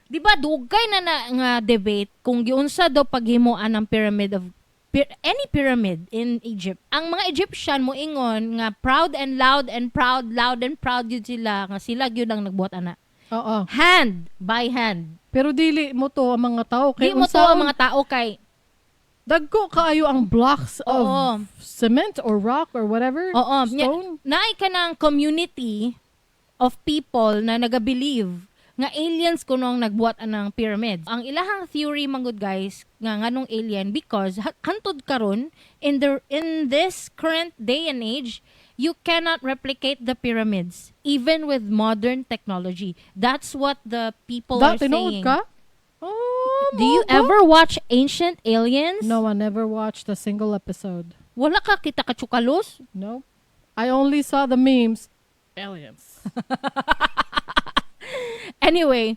Di ba dugay na nga debate kung giunsa do paghimuan ng pyramid of any pyramid in Egypt. Ang mga Egyptian mo ingon nga proud and loud and proud, loud and proud yun sila, nga sila gyud ang nagbuhat ana. Oo. Hand by hand. Pero dili mo to ang mga tao kay Di mo to ang mga tao kay dagko kaayo ang blocks of Oo. cement or rock or whatever. Oo. Stone. Naay ka ng community of people na nagabelieve nga aliens kuno ang nagbuhat anang pyramids. Ang ilahang theory manggod guys nga nganong alien because hantod karon in this current day and age you cannot replicate the pyramids even with modern technology. That's what the people are Tinuod saying. ka? Oh, Do you ever watch Ancient Aliens? No, I never watched a single episode. Wala ka kita kachukalos? No. I only saw the memes. Aliens. Anyway,